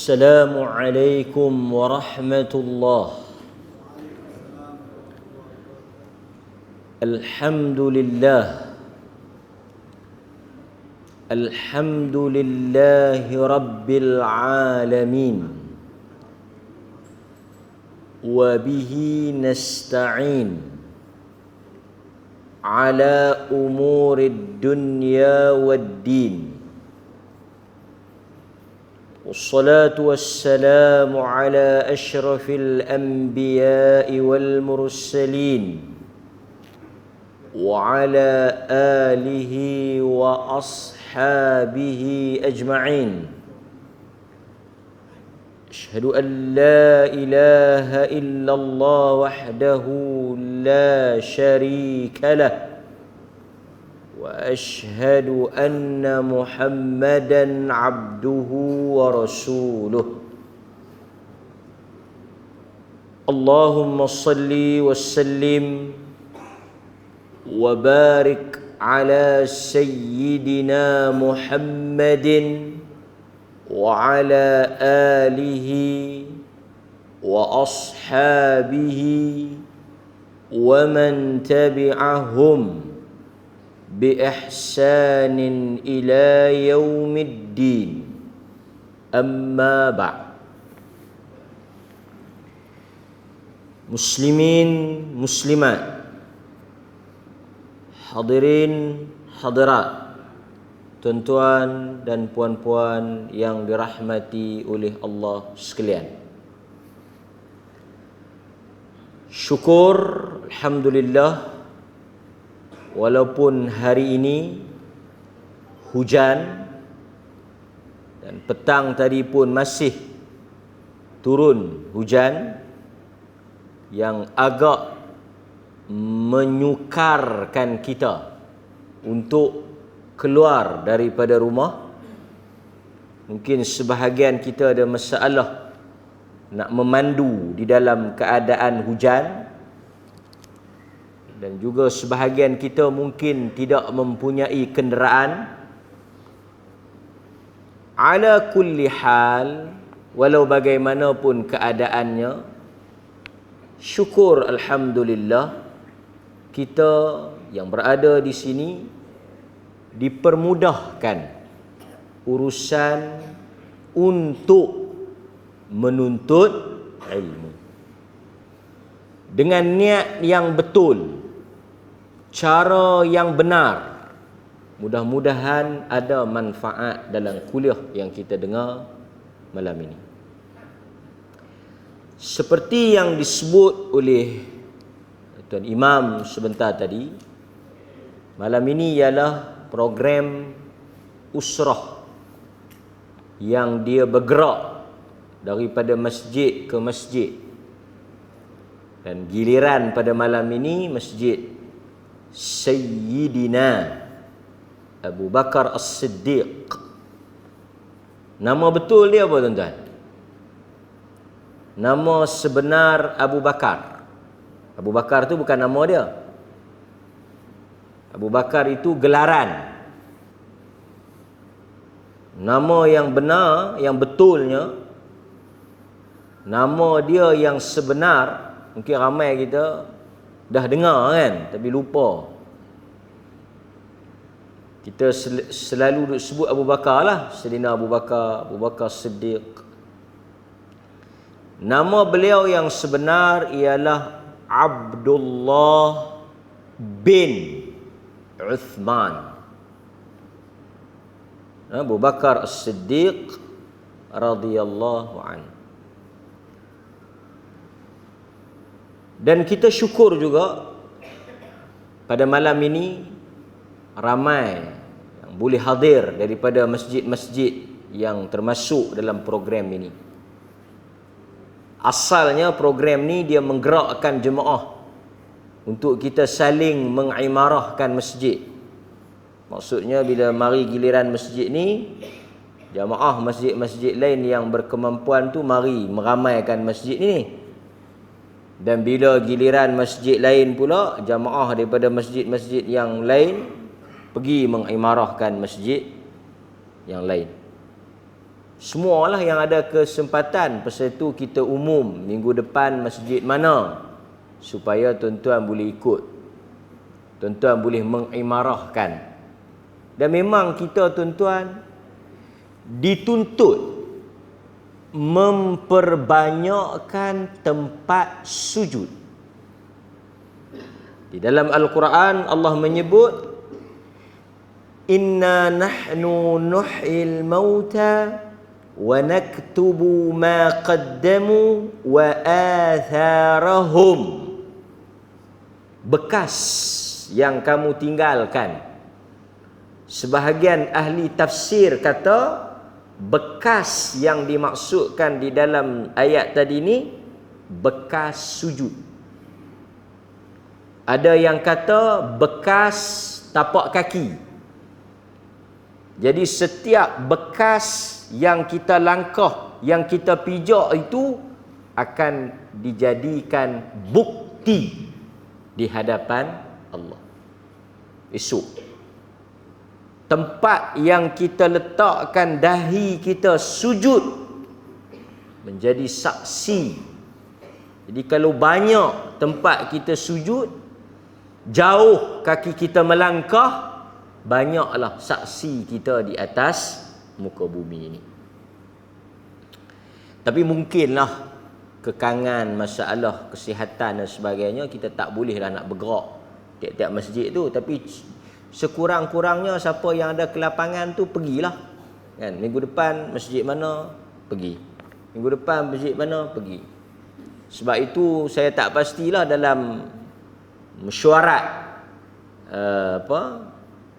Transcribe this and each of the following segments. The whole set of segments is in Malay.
السلام عليكم ورحمة الله. الحمد لله الحمد لله رب العالمين وبه نستعين على أمور الدنيا والدين، والصلاة والسلام على أشرف الأنبياء والمرسلين وعلى آله وأصحابه أجمعين. أشهد أن لا إله إلا الله وحده لا شريك له، وأشهد أن محمدًا عبده ورسوله. اللهم صل وسلم وبارك على سيدنا محمد وعلى آله وأصحابه ومن تبعهم بإحسان إلى يوم الدين. أما بعد. Muslimin, muslimat, hadirin, hadirat, tuan-tuan dan puan-puan yang dirahmati oleh Allah sekalian. Syukur, alhamdulillah, walaupun hari ini hujan dan petang tadi pun masih turun hujan yang agak menyukarkan kita untuk keluar daripada rumah. Mungkin sebahagian kita ada masalah nak memandu di dalam keadaan hujan, dan juga sebahagian kita mungkin tidak mempunyai kenderaan. Ala kulli hal, walau bagaimanapun keadaannya, syukur alhamdulillah kita yang berada di sini dipermudahkan urusan untuk menuntut ilmu dengan niat yang betul, cara yang benar. Mudah-mudahan ada manfaat dalam kuliah yang kita dengar malam ini. Seperti yang disebut oleh Tuan Imam sebentar tadi, malam ini ialah program usrah yang dia bergerak daripada masjid ke masjid, dan giliran pada malam ini masjid Sayyidina Abu Bakar As-Siddiq. Nama betul dia apa tuan-tuan? Nama sebenar Abu Bakar. Abu Bakar tu bukan nama dia. Abu Bakar itu gelaran. Nama yang benar, yang betulnya, nama dia yang sebenar, mungkin ramai kita dah dengar kan, tapi lupa. Kita selalu sebut Abu Bakar lah, Sayyidina Abu Bakar, Abu Bakar Siddiq. Nama beliau yang sebenar ialah Abdullah bin Uthman Abu Bakar As-Siddiq radhiyallahu anhu. Dan kita syukur juga pada malam ini ramai yang boleh hadir daripada masjid-masjid yang termasuk dalam program ini. Asalnya program ni dia menggerakkan jemaah untuk kita saling mengimarahkan masjid. Maksudnya bila mari giliran masjid ni, jemaah masjid-masjid lain yang berkemampuan tu mari meramaikan masjid ni. Dan bila giliran masjid lain pula, jemaah daripada masjid-masjid yang lain pergi mengimarahkan masjid yang lain. Semualah yang ada kesempatan, pasal itu kita umum minggu depan masjid mana, supaya tuan-tuan boleh ikut, tuan-tuan boleh mengimarahkan. Dan memang kita tuan-tuan dituntut memperbanyakkan tempat sujud. Di dalam Al-Quran Allah menyebut, inna nahnu nuhyil mauta wa naktubu ma qaddamu wa atharahum. Bekas yang kamu tinggalkan. Sebahagian ahli tafsir kata bekas yang dimaksudkan di dalam ayat tadi ni bekas sujud. Ada yang kata bekas tapak kaki. Jadi setiap bekas yang kita langkah, yang kita pijak itu akan dijadikan bukti di hadapan Allah esok. Tempat yang kita letakkan dahi kita sujud menjadi saksi. Jadi kalau banyak tempat kita sujud, jauh kaki kita melangkah, banyaklah saksi kita di atas muka bumi ini. Tapi mungkinlah kekangan masalah kesihatan dan sebagainya, kita tak bolehlah nak bergerak tiap-tiap masjid tu. Tapi sekurang-kurangnya siapa yang ada kelapangan tu pergilah. Kan? Minggu depan masjid mana, pergi. Minggu depan masjid mana, pergi. Sebab itu saya tak pastilah dalam mesyuarat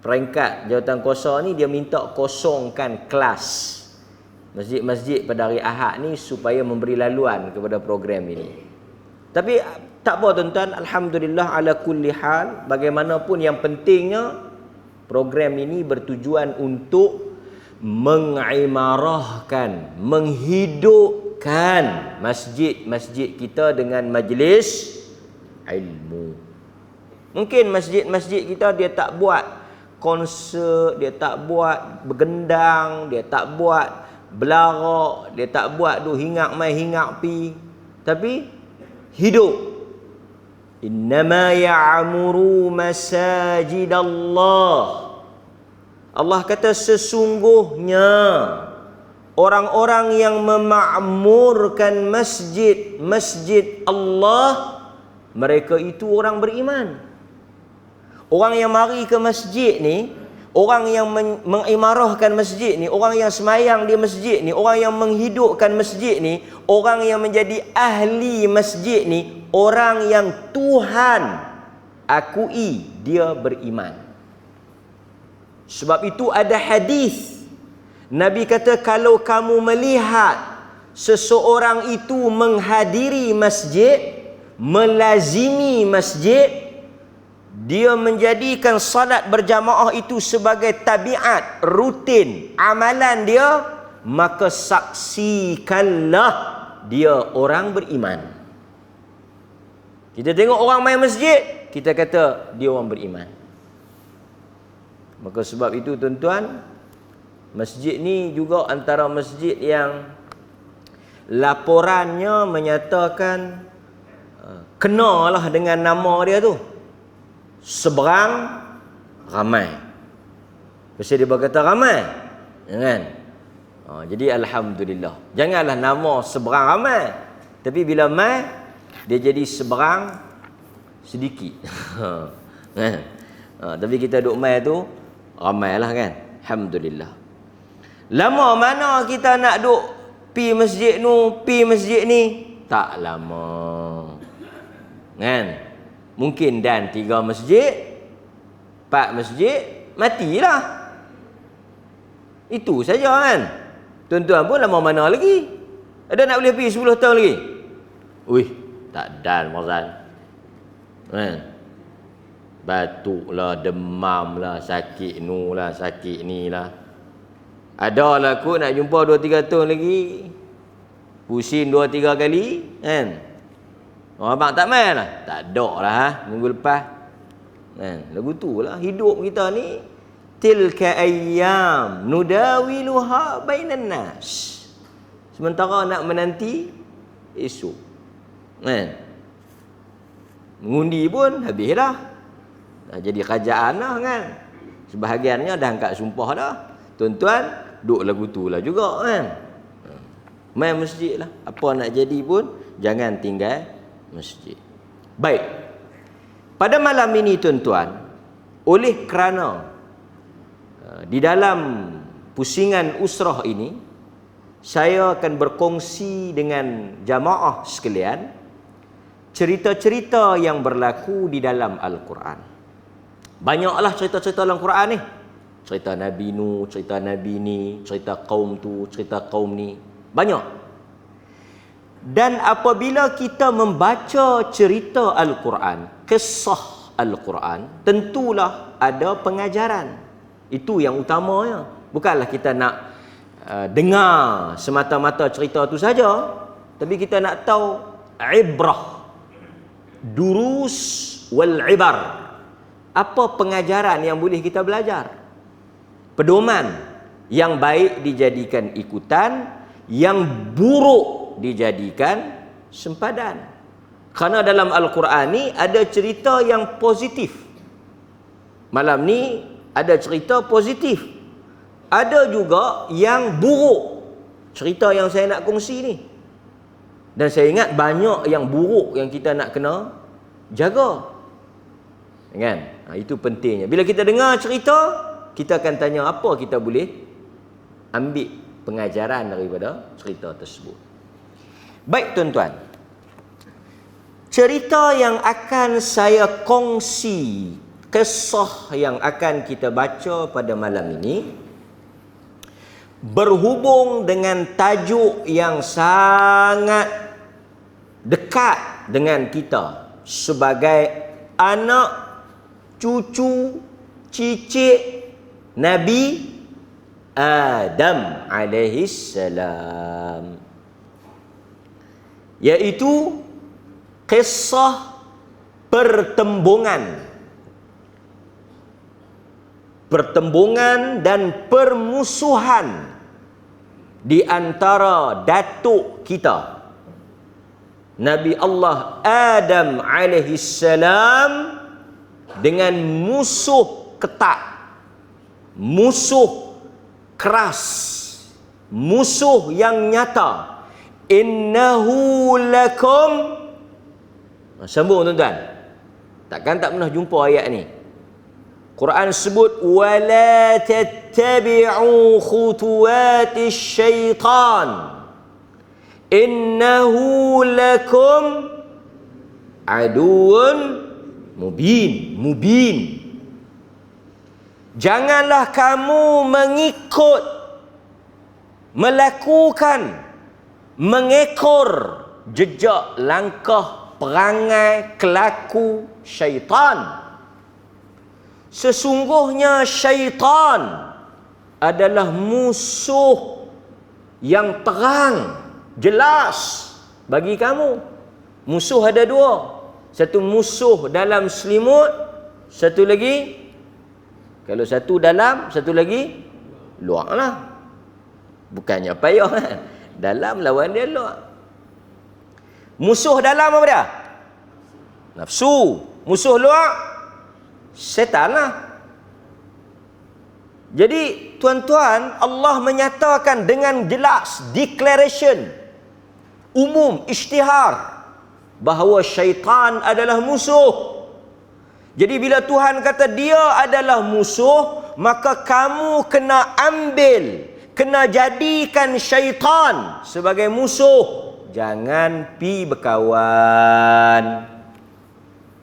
peringkat jawatan kuasa ni dia minta kosongkan kelas masjid-masjid pada hari Ahad ni supaya memberi laluan kepada program ini. Tapi tak apa tuan-tuan, alhamdulillah ala kulli hal, bagaimanapun yang pentingnya program ini bertujuan untuk mengimarahkan, menghidupkan masjid-masjid kita dengan majlis ilmu. Mungkin masjid-masjid kita dia tak buat konsert, dia tak buat bergendang, dia tak buat belarak, dia tak buat tu hingak mai hingak pi, tapi hidup. Innama ya'muru masajidallah. Allah kata sesungguhnya orang-orang yang memakmurkan masjid Allah, mereka itu orang beriman. Orang yang mari ke masjid ni, orang yang mengimarahkan masjid ni, orang yang semayang di masjid ni, orang yang menghidupkan masjid ni, orang yang menjadi ahli masjid ni, orang yang Tuhan akui dia beriman. Sebab itu ada hadis Nabi kata, kalau kamu melihat seseorang itu menghadiri masjid, melazimi masjid, dia menjadikan salat berjamaah itu sebagai tabiat, rutin, amalan dia, maka saksikanlah dia orang beriman. Kita tengok orang main masjid, kita kata dia orang beriman. Maka sebab itu tuan-tuan, masjid ni juga antara masjid yang laporannya menyatakan kenalah dengan nama dia tu, seberang ramai. Pasal dia berkata ramai, kan? Jadi alhamdulillah. Janganlah nama seberang ramai, tapi bila mai dia jadi seberang sedikit. Kan? Tapi kita duk mai tu ramailah, kan? Alhamdulillah. Lama mana kita nak duk pi masjid ni? Tak lama. Kan? Mungkin dan 3 masjid, 4 masjid, matilah. Itu saja, kan? Tuan-tuan pun lama mana lagi? Ada nak boleh pergi 10 tahun lagi? Wih, tak dan Mazal. Kan? Batuk lah, demam lah, sakit nu lah, sakit ni lah. Ada lah kot nak jumpa 2-3 tahun lagi, pusing 2-3 kali, kan? Abang tak main lah? Tak ada lah, minggu lepas. Kan? Lagu tu lah, hidup kita ni tilka ayyam nudawiluha bainan nas. Sementara nak menanti esok. Kan? Mengundi pun habis dah. Dah jadi kerajaan dah kan. Sebahagiannya dah angkat sumpah dah. Tuan-tuan, duk lagu tu lah juga kan. Main masjid lah. Apa nak jadi pun, jangan tinggal masjid. Baik. Pada malam ini tuan-tuan, oleh kerana di dalam pusingan usrah ini, saya akan berkongsi dengan jamaah sekalian cerita-cerita yang berlaku di dalam Al-Quran. Banyaklah cerita-cerita dalam Quran ni. Cerita Nabi Nuh, cerita Nabi ni, cerita kaum tu, cerita kaum ni. Banyak. Dan apabila kita membaca cerita Al-Quran, kisah Al-Quran, tentulah ada pengajaran. Itu yang utamanya. Bukanlah kita nak dengar semata-mata cerita tu saja, tapi kita nak tahu ibrah, durus wal ibar. Apa pengajaran yang boleh kita belajar? Pedoman yang baik dijadikan ikutan, yang buruk dijadikan sempadan. Kerana dalam Al-Quran ni ada cerita yang positif. Malam ni ada cerita positif. Ada juga yang buruk. Cerita yang saya nak kongsi ni. Dan saya ingat banyak yang buruk yang kita nak kena jaga. Kan? Itu pentingnya. Bila kita dengar cerita, kita akan tanya apa kita boleh ambil pengajaran daripada cerita tersebut. Baik tuan-tuan. Cerita yang akan saya kongsi, kisah yang akan kita baca pada malam ini, berhubung dengan tajuk yang sangat dekat dengan kita sebagai anak, cucu, cicit Nabi Adam alaihis salam, iaitu kisah pertembungan dan permusuhan di antara datuk kita Nabi Allah Adam alaihi salam dengan musuh ketat, musuh keras, musuh yang nyata. Innahu lakum, sambung tuan-tuan, takkan tak pernah jumpa ayat ni. Quran sebut wala tattabi'u khutuwatis syaitan innahu lakum aduun mubin. Janganlah kamu mengekor jejak langkah perangai kelaku syaitan. Sesungguhnya syaitan adalah musuh yang terang, jelas bagi kamu. Musuh ada dua. Satu musuh dalam selimut, satu lagi, kalau satu dalam, satu lagi luar lah. Bukannya payah kan? Dalam lawan dia luar. Musuh dalam apa dia? Nafsu. Musuh luar, setan lah. Jadi tuan-tuan, Allah menyatakan dengan jelas, declaration umum, isytihar, bahawa syaitan adalah musuh. Jadi bila Tuhan kata dia adalah musuh, maka kamu kena ambil, kena jadikan syaitan sebagai musuh. Jangan pi berkawan.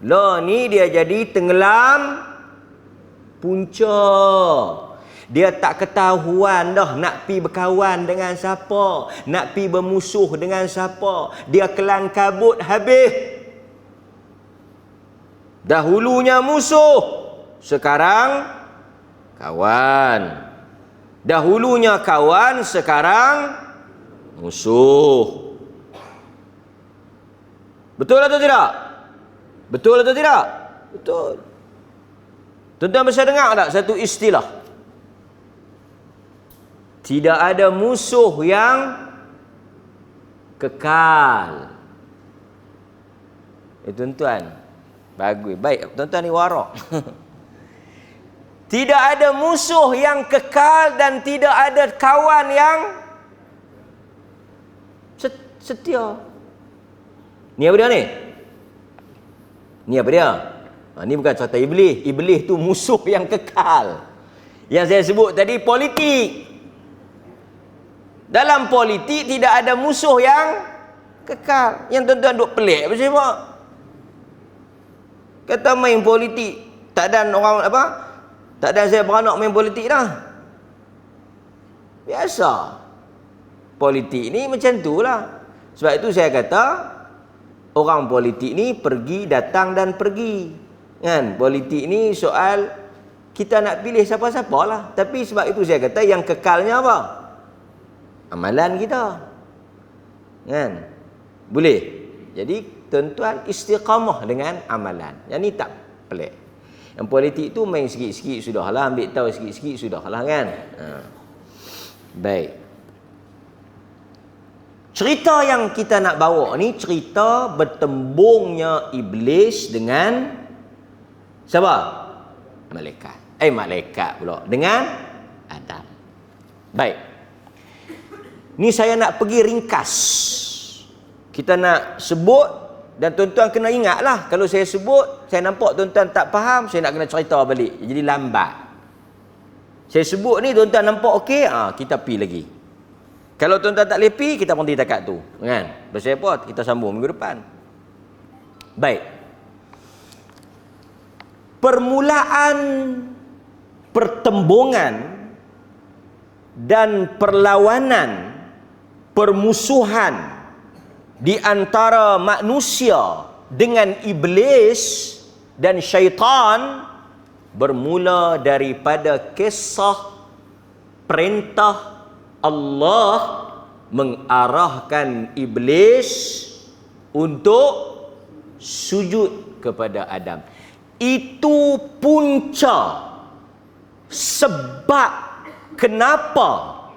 Lah ni dia jadi tenggelam punca. Dia tak ketahuan dah nak pi berkawan dengan siapa, nak pi bermusuh dengan siapa. Dia kelang kabut habis. Dahulunya musuh, sekarang kawan. Dahulunya kawan, sekarang musuh. Betul atau tidak? Betul atau tidak? Betul. Tuan-tuan bisa dengar tak satu istilah? Tidak ada musuh yang kekal. Tuan-tuan, bagus, baik, tuan-tuan ni warak. Tidak ada musuh yang kekal dan tidak ada kawan yang setia. Ni apa dia ni? Ni apa dia? Ni bukan cerita iblis. Iblis tu musuh yang kekal. Yang saya sebut tadi politik. Dalam politik tidak ada musuh yang kekal. Yang tuan-tuan duk pelik apa sebab? Kata main politik, tak ada orang apa? Tak ada saya beranak main politik dah. Biasa. Politik ni macam tu lah. Sebab itu saya kata orang politik ni pergi, datang dan pergi. Kan? Politik ni soal kita nak pilih siapa-siapa lah. Tapi sebab itu saya kata yang kekalnya apa? Amalan kita. Kan? Boleh. Jadi tuan-tuan istiqamah dengan amalan. Yang ni tak pelik. Yang politik tu main sikit-sikit sudahlah, ambil tahu sikit-sikit sudahlah kan. Baik. Cerita yang kita nak bawa ni cerita bertembungnya iblis dengan siapa? Malaikat. Malaikat pula dengan Adam. Baik. Ni saya nak pergi ringkas. Kita nak sebut dan tuan-tuan kena ingatlah. Kalau saya sebut, saya nampak tuan-tuan tak faham, saya nak kena cerita balik. Jadi lambat. Saya sebut ni tuan-tuan nampak okey, kita pi lagi. Kalau tuan-tuan tak boleh pi, kita berhenti takat tu. Kan? Pasal apa? Kita sambung minggu depan. Baik. Permulaan pertembungan dan perlawanan, permusuhan di antara manusia dengan iblis dan syaitan bermula daripada kisah perintah Allah mengarahkan iblis untuk sujud kepada Adam. Itu punca sebab kenapa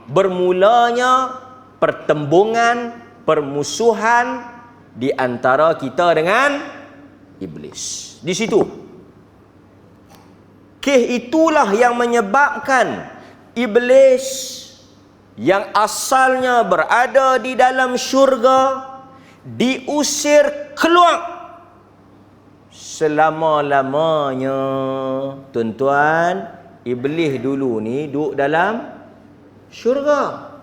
bermulanya pertembungan, permusuhan di antara kita dengan iblis. Di situ. Itulah yang menyebabkan iblis yang asalnya berada di dalam syurga diusir keluar selama-lamanya. Tuan-tuan, iblis dulu ni duduk dalam syurga.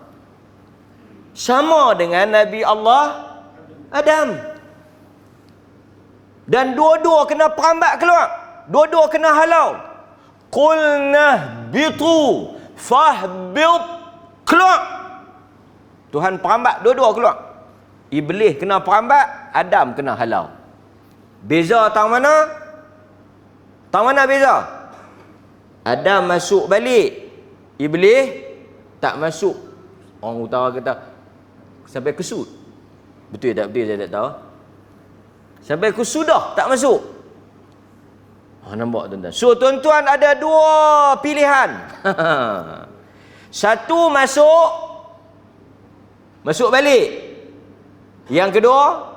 Sama dengan Nabi Allah Adam. Dan dua-dua kena perambat keluar. Dua-dua kena halau. Qulna bitu fahbit keluar. Tuhan perambat dua-dua keluar. Iblis kena perambat, Adam kena halau. Beza tang mana? Tang mana beza? Adam masuk balik, iblis tak masuk. Orang utara kata sampai kesud. Betul tak? Betul saya tak tahu. Sampai kesudah tak masuk. Nampak tuan-tuan. So tuan-tuan ada dua pilihan. Satu masuk balik. Yang kedua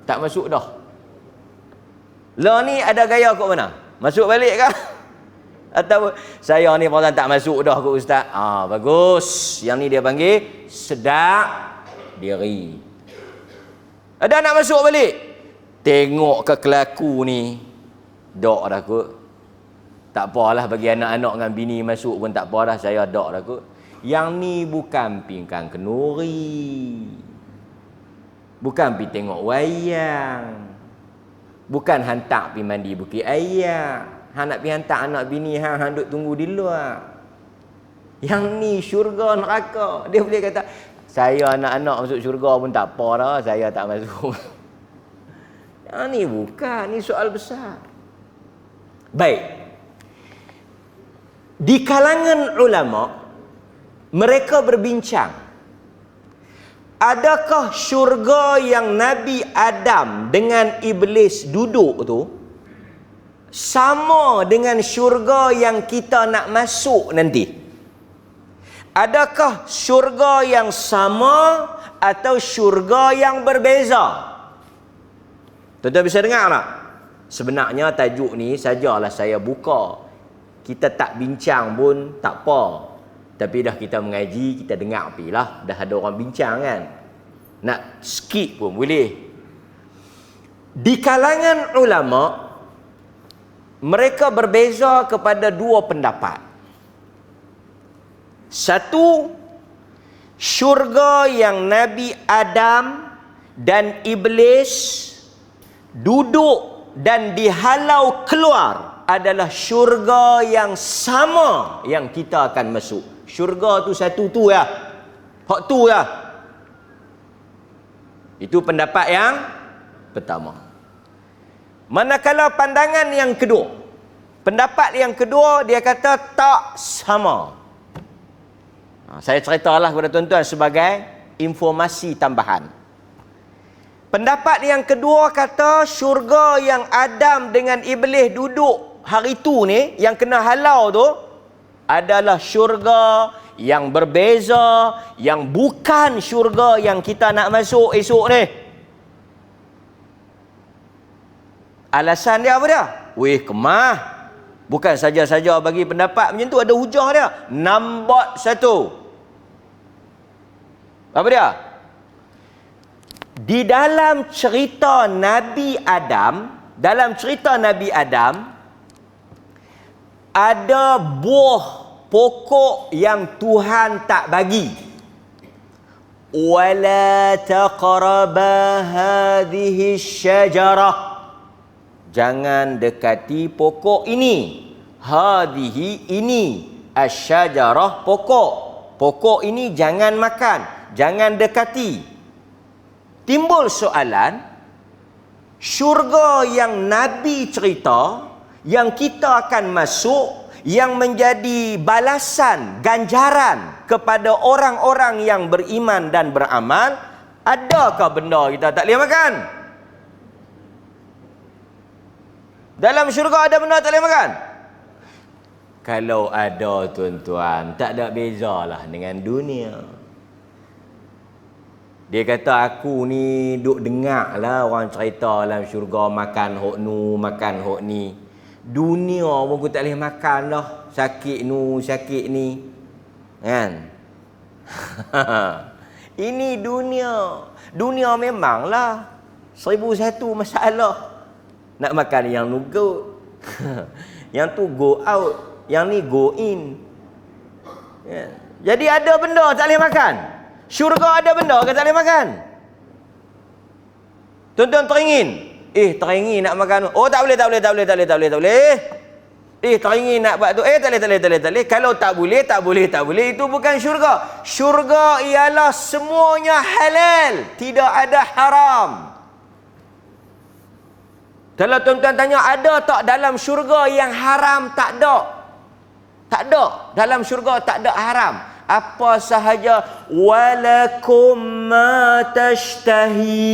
tak masuk dah. Lah ni ada gaya kot mana? Masuk balik kah? Atau saya ni perasan tak masuk dah kot ustaz. Bagus. Yang ni dia panggil sedar diri. Ada nak masuk balik? Tengok ke kelaku ni. Dok dah kot. Tak apalah bagi anak-anak dengan bini masuk pun tak apa dah. Saya dok dah kot. Yang ni bukan pingkang kenuri. Bukan pergi tengok wayang. Bukan hantar pergi mandi Bukit Ayak. Hang nak pergi hantar anak bini hang duk tunggu di luar. Yang ni syurga neraka. Dia boleh kata, saya anak-anak masuk syurga pun tak apa dah, saya tak masuk. Yang ni bukan, ni soal besar. Baik. Di kalangan ulama, mereka berbincang, adakah syurga yang Nabi Adam dengan iblis duduk tu sama dengan syurga yang kita nak masuk nanti? Adakah syurga yang sama atau syurga yang berbeza? Tuan-tuan bisa dengar tak? Sebenarnya tajuk ni sajalah saya buka. Kita tak bincang pun tak apa. Tapi dah kita mengaji, kita dengar apilah. Dah ada orang bincang kan. Nak skip pun boleh. Di kalangan ulama, mereka berbeza kepada dua pendapat. Satu, syurga yang Nabi Adam dan Iblis duduk dan dihalau keluar adalah syurga yang sama yang kita akan masuk. Syurga tu satu tu ya. Hak tu ya. Itu pendapat yang pertama. Manakala pandangan yang kedua, pendapat yang kedua dia kata tak sama. Saya ceritalah kepada tuan-tuan sebagai informasi tambahan. Pendapat yang kedua kata syurga yang Adam dengan Iblis duduk hari tu ni, yang kena halau tu, adalah syurga yang berbeza, yang bukan syurga yang kita nak masuk esok ni. Alasan dia apa dia? Weh, kemah. Bukan saja-saja bagi pendapat macam tu, ada hujah dia. Nombor satu. Apa dia? Di dalam cerita Nabi Adam, ada buah pokok yang Tuhan tak bagi. Wala taqraba hadhihi syajarah. Jangan dekati pokok ini. Hadhihi, ini. Asyajarah, pokok. Pokok ini jangan makan. Jangan dekati. Timbul soalan, syurga yang Nabi cerita, yang kita akan masuk, yang menjadi balasan, ganjaran kepada orang-orang yang beriman dan beramal, adakah benda kita tak boleh makan? Dalam syurga ada benda tak boleh makan? Kalau ada tuan-tuan, tak ada bezalah dengan dunia. Dia kata aku ni duk dengar lah orang cerita dalam syurga makan hok nu, makan hok ni. Dunia pun aku tak boleh makan lah. Sakit nu, sakit ni. Kan? Ini dunia. Dunia memanglah 1001 masalah. Nak makan yang nu go. Yang tu go out. Yang ni go in. Ya. Jadi ada benda tak boleh makan. Syurga ada benda ke tak boleh makan? Tuan-tuan teringin. Teringin nak makan. Oh tak boleh. Teringin nak buat tu. Tak boleh. Kalau tak boleh. Itu bukan syurga. Syurga ialah semuanya halal. Tidak ada haram. Kalau tuan-tuan tanya, ada tak dalam syurga yang haram? Tak ada. Tak ada. Dalam syurga tak ada haram. Apa sahaja. Walakum ma tashtahi.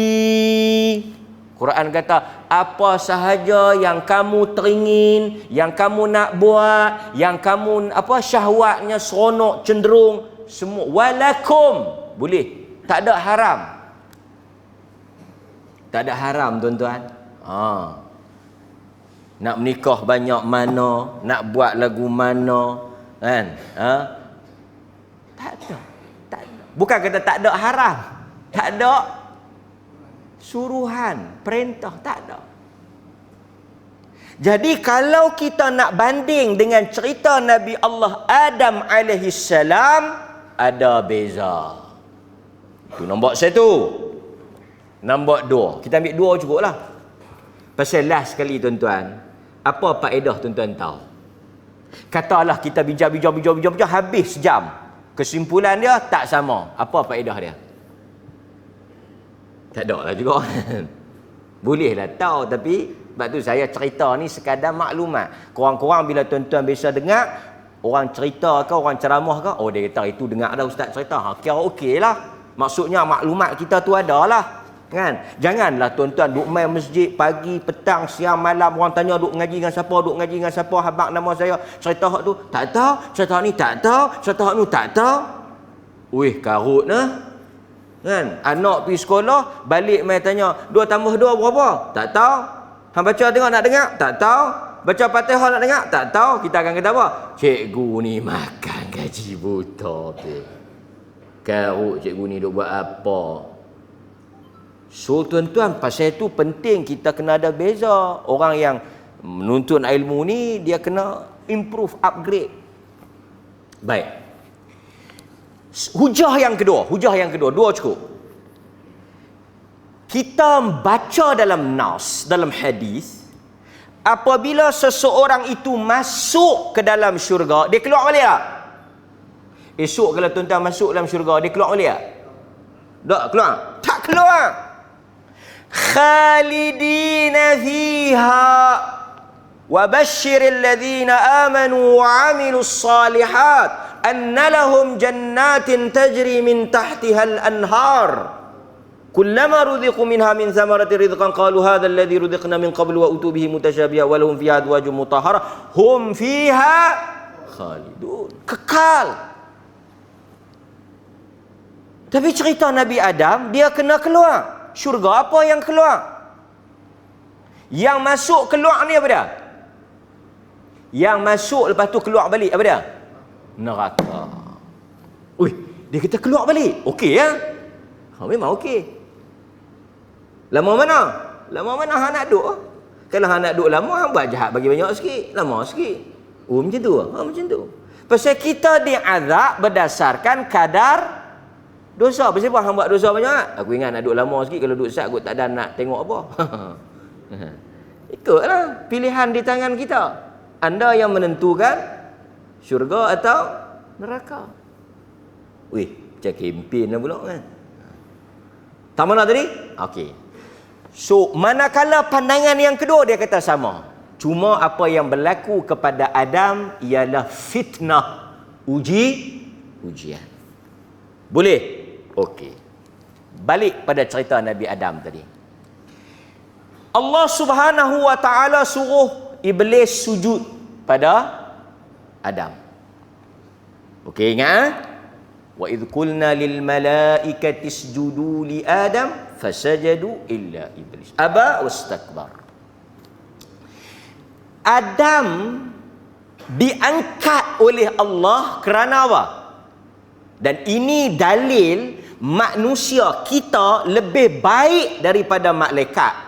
Quran kata, apa sahaja yang kamu teringin, yang kamu nak buat, yang kamu syahwatnya seronok, cenderung, semua walakum, boleh. Tak ada haram. Tak ada haram, tuan-tuan. Nak menikah banyak mana, nak buat lagu mana, kan? Tak ada. Bukan kata tak ada haram. Tak ada suruhan, perintah, tak ada. Jadi kalau kita nak banding dengan cerita Nabi Allah Adam alaihi salam, ada beza. Itu nombor 1. Nombor 2. Kita ambil 2 cukup lah. Pasal last sekali tuan-tuan, apa faedah tuan-tuan tahu? Katalah kita bincang habis sejam. Kesimpulan dia tak sama. Apa faedah dia? Tak ada lah juga. Bolehlah tahu, tapi sebab tu saya cerita ni sekadar maklumat. Korang-korang bila tuan-tuan biasa dengar orang cerita ke, orang ceramah ke, oh dia kata itu dengar dah ustaz cerita. Kira okey lah. Maksudnya maklumat kita tu ada lah. Kan? Janganlah tuan-tuan duk main masjid pagi, petang, siang, malam, orang tanya duk ngaji dengan siapa, habaq nama saya, cerita hak tu tak tahu, cerita ni tak tahu, cerita hak nu tak tahu. Wih, karut nah. Kan? Anak pergi sekolah, balik mai tanya, 2 tambah 2 berapa? Tak tahu. Hang baca tengok nak dengar? Tak tahu. Baca Fatihah nak dengar? Tak tahu. Kita akan kata apa? Cikgu ni makan gaji buta tu. Karut cikgu ni duk buat apa? So tuan-tuan, pasal itu penting kita kena ada beza. Orang yang menuntut ilmu ni dia kena improve, upgrade. Baik. Hujah yang kedua, 2 cukup. Kita baca dalam nas, dalam hadis, apabila seseorang itu masuk ke dalam syurga, dia keluar balik tak? Esok kalau tuan-tuan masuk dalam syurga, dia keluar balik tak? Tak keluar? Tak keluar. Khalidina fiha wa basyiril ladzina amanu wa amilus salihat anna lahum jannatin tajri min tahtihal anhar kullama ruziqu minha min thamarati rizqan qalu hadha alladhi ruziqna min qablu wa utu bihi mutasyabiha wa lahum fiha azwajun mutahhara hum fiha khalidun. Kekal. Tapi cerita Nabi Adam, dia kena keluar syurga. Apa yang keluar? Yang masuk keluar ni apa dia? Yang masuk lepas tu keluar balik apa dia? Neraka. Ui, dia kata keluar balik. Okey ya? Memang okey. Lama mana? Lama mana hang nak duduk? Kalau hang nak duduk lama, hang buat jahat bagi banyak sikit. Lama sikit. Oh macam tu. Macam tu. Pasal kita diazab berdasarkan kadar dosa. Pasal apa hang buat dosa banyak? Aku ingat nak duduk lama sikit. Kalau duduk sat aku tak ada nak tengok apa. Ikutlah. Pilihan di tangan kita. Anda yang menentukan syurga atau neraka. Wih, macam kempen lah pula kan. Tak mana tadi? Okey. So, manakala pandangan yang kedua dia kata sama. Cuma apa yang berlaku kepada Adam ialah fitnah, ujian. Boleh? Okey. Balik pada cerita Nabi Adam tadi. Allah Subhanahu wa taala suruh Iblis sujud pada Adam. Okey, ingat? Wa idh qulna lil malaikati isjudu li Adam fasajadu illa iblis aba wastakbar. Adam diangkat oleh Allah kerana apa? Dan ini dalil manusia kita lebih baik daripada malaikat.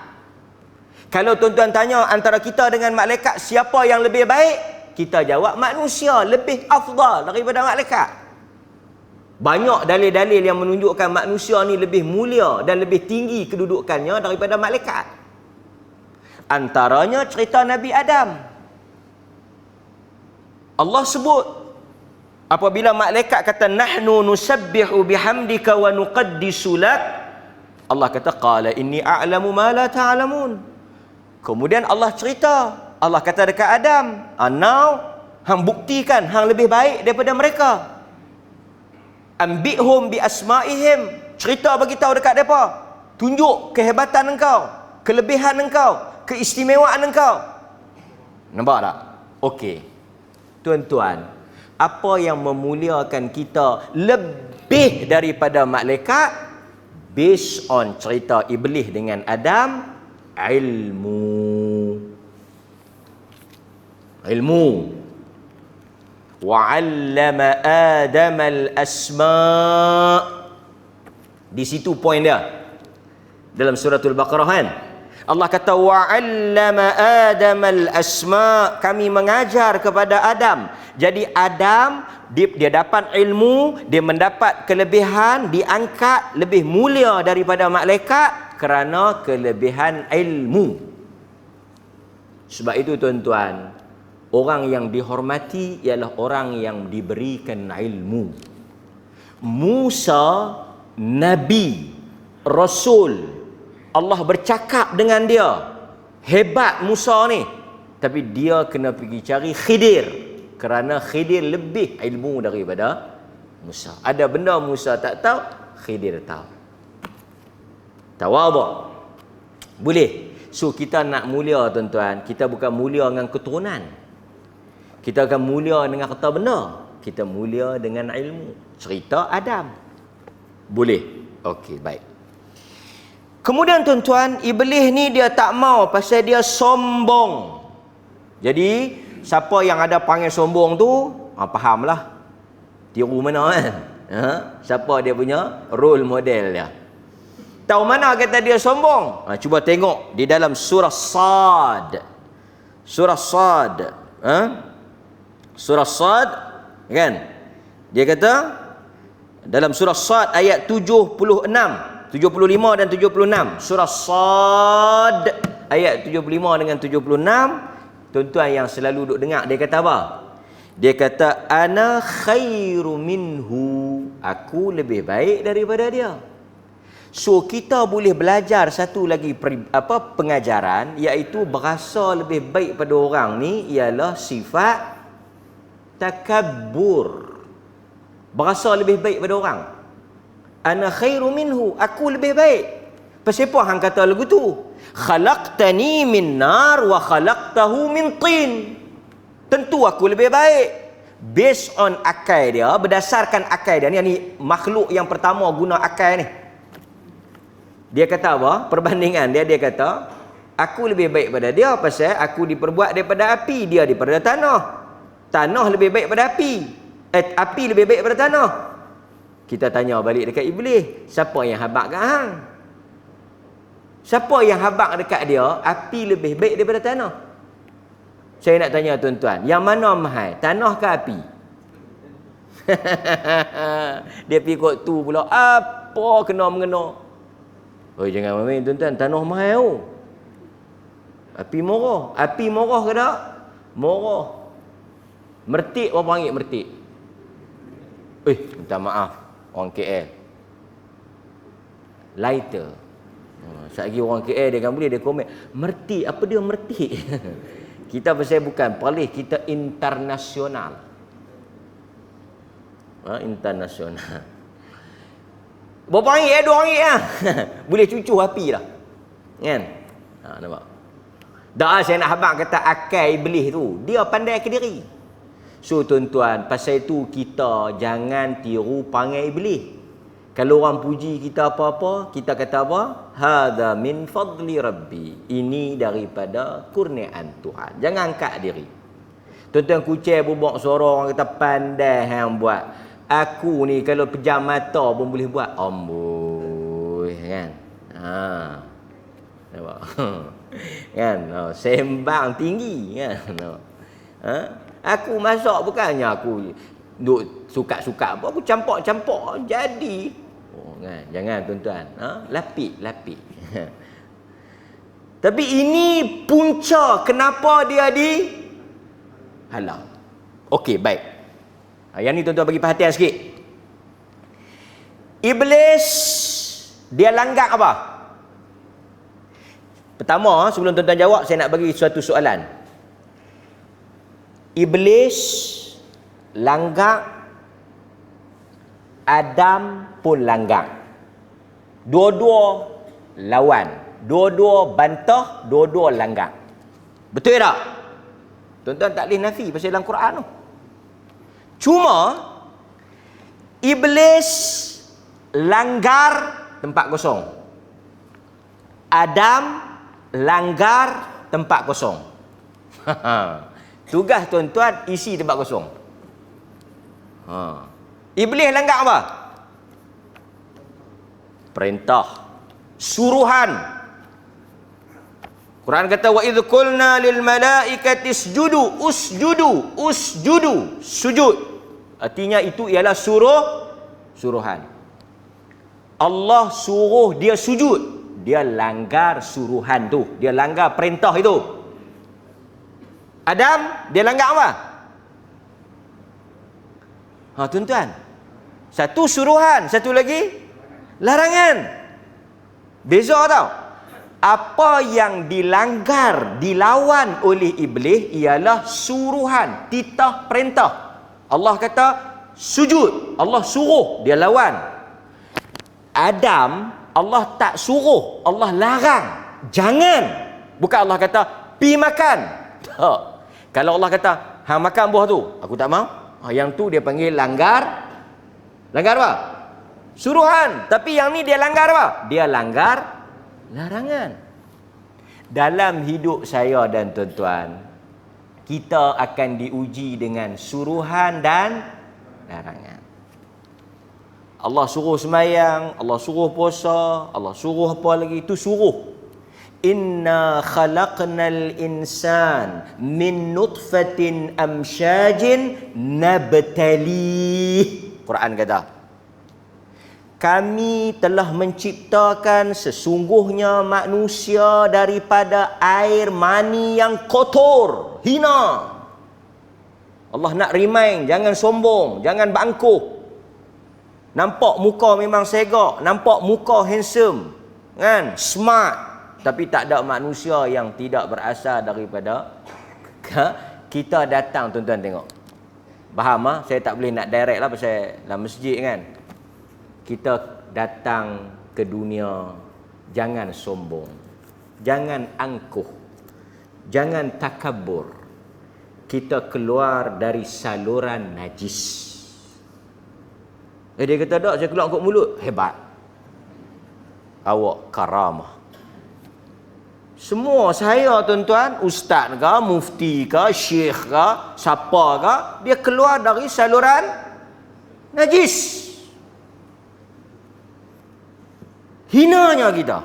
Kalau tuan-tuan tanya antara kita dengan malaikat siapa yang lebih baik, kita jawab manusia lebih afdal daripada malaikat. Banyak dalil-dalil yang menunjukkan manusia ni lebih mulia dan lebih tinggi kedudukannya daripada malaikat. Antaranya cerita Nabi Adam. Allah sebut apabila malaikat kata nahnu nusabbihu bihamdika wa nuqaddisu lak, Allah kata qala inni a'lamu ma la ta'lamun. Kemudian Allah cerita, Allah kata dekat Adam, now hang buktikan hang lebih baik daripada mereka. Ambihum bi asma'ihim, cerita bagi tahu dekat depa, tunjuk kehebatan engkau, kelebihan engkau, keistimewaan engkau. Nampak tak? Okey. Tuan-tuan, apa yang memuliakan kita lebih daripada malaikat based on cerita Iblis dengan Adam? Ilmu. Wa'allama Adam al-asma'. Di situ poin dia. Dalam suratul Baqarah kan? Allah kata wa'allama Adam al-asma'. Kami mengajar kepada Adam. Jadi Adam dia dapat ilmu, dia mendapat kelebihan, diangkat lebih mulia daripada malaikat kerana kelebihan ilmu. Sebab itu tuan-tuan, orang yang dihormati ialah orang yang diberikan ilmu. Musa, Nabi, Rasul, Allah bercakap dengan dia. Hebat Musa ni. Tapi dia kena pergi cari Khidir. Kerana Khidir lebih ilmu daripada Musa. Ada benda Musa tak tahu, Khidir tahu. Tawaduk. Boleh. So kita nak mulia tuan-tuan, kita bukan mulia dengan keturunan. Kita akan mulia dengan harta benda. Kita mulia dengan ilmu. Cerita Adam. Boleh. Okey, baik. Kemudian tuan-tuan, iblis ni dia tak mau pasal dia sombong. Jadi, siapa yang ada panggil sombong tu, fahamlah. Tiru mana kan? Siapa dia punya role model dia. Tahu mana kata dia sombong? Cuba tengok di dalam surah Sad. Surah Sad. Surah Sad, kan? Dia kata dalam surah Sad ayat 76, 75 dan 76. Surah Sad ayat 75 dengan 76. Tuan-tuan yang selalu duk dengar, dia kata apa? Dia kata ana khairu minhu. Aku lebih baik daripada dia. So kita boleh belajar satu lagi pengajaran, iaitu berasa lebih baik pada orang ni ialah sifat takabbur. Berasa lebih baik pada orang. Ana khairu minhu, aku lebih baik. Pasal apa hang kata lagu tu? Khalaqtani min nar wa khalaqtahu min tin. Tentu aku lebih baik. Based on akal dia, berdasarkan akal dia ni makhluk yang pertama guna akal ni. Dia kata apa? Perbandingan dia kata, aku lebih baik pada dia pasal aku diperbuat daripada api, dia daripada tanah. Tanah lebih baik pada api. Api lebih baik pada tanah. Kita tanya balik dekat iblis, siapa yang habaq kat hang? Siapa yang habaq dekat dia, api lebih baik daripada tanah? Saya nak tanya tuan-tuan, yang mana mahal? Tanah ke api? Dia pergi kot tu pula, apa kena-mengena? Oh, jangan main tuan-tuan, tanah mahal. Api murah. Api murah ke tak? Murah. Mertik, apa panggil mertik? Minta maaf, orang KL. Lighter. Sekejap lagi orang KL dia kan boleh, dia komen, mertik, apa dia mertik? Kita pasal bukan, paling kita internasional. Internasional. Berapa ringgit? RM2 lah. Boleh cucu api lah. Kan? Nampak? Dah saya nak habaq kata akal iblis tu, dia pandai ke diri. So tuan-tuan, pasal itu kita jangan tiru panggil iblis. Kalau orang puji kita apa-apa, kita kata apa? Hadza min fadli rabbi. Ini daripada kurniaan Tuhan. Jangan angkat diri. Tuan-tuan kucing bubuk suara orang kata pandai hang buat. Aku ni kalau pejam mata pun boleh buat. Amboi, kan? Nampak? Kan? Sembang tinggi, kan? Aku masak bukannya aku duk suka-suka apa, aku campak-campak jadi. Kan? Jangan tuan-tuan. Lapik. Tapi ini punca kenapa dia dihalau. Okey, baik. Yang ni tuan-tuan bagi perhatian sikit. Iblis dia langgar apa? Pertama, sebelum tuan-tuan jawab, saya nak bagi suatu soalan. Iblis langgar, Adam pun langgar. Dua-dua lawan, dua-dua bantah, dua-dua langgar. Betul tak? Tuan-tuan tak boleh nafi pasal dalam Quran tu. Cuma iblis langgar tempat kosong. Adam langgar tempat kosong. Tugas tuan-tuan isi tempat kosong. Iblis langgar apa? Perintah, suruhan. Quran kata wa idz qulna lil malaikati isjudu usjudu sujud. Artinya itu ialah suruhan. Allah suruh dia sujud, dia langgar suruhan tu, dia langgar perintah itu. Adam dia langgar apa? Tuan-tuan, satu suruhan, satu lagi larangan. Beza tau. Apa yang dilanggar, dilawan oleh iblis ialah suruhan, titah perintah. Allah kata sujud, Allah suruh, dia lawan. Adam Allah tak suruh, Allah larang. Jangan. Bukan Allah kata, pi makan. Tak. Kalau Allah kata, hang makan buah tu, aku tak mau. Yang tu dia panggil langgar. Langgar apa? Suruhan. Tapi yang ni dia langgar apa? Dia langgar larangan. Dalam hidup saya dan tuan-tuan, kita akan diuji dengan suruhan dan larangan. Allah suruh semayang, Allah suruh puasa, Allah suruh apa lagi? Itu suruh. Inna khalaqnal insan min nutfatin amsyajin nabtalih. Quran kata, kami telah menciptakan sesungguhnya manusia daripada air mani yang kotor, hina. Allah nak remind, jangan sombong, jangan bangkuh. Nampak muka memang segak, nampak muka handsome, kan, smart, tapi tak ada manusia yang tidak berasal daripada kita datang. Tuan-tuan tengok, faham ah? Saya tak boleh nak direct lah pasal dalam masjid kan. Kita datang ke dunia, jangan sombong, jangan angkuh, jangan takabur. Kita keluar dari saluran najis. Dia kata, tak, saya keluar kot mulut. Hebat. Awak karamah. Semua saya, tuan-tuan, ustaz ke, mufti ke, syekh ke, siapa ke, dia keluar dari saluran najis. Hinanya kita.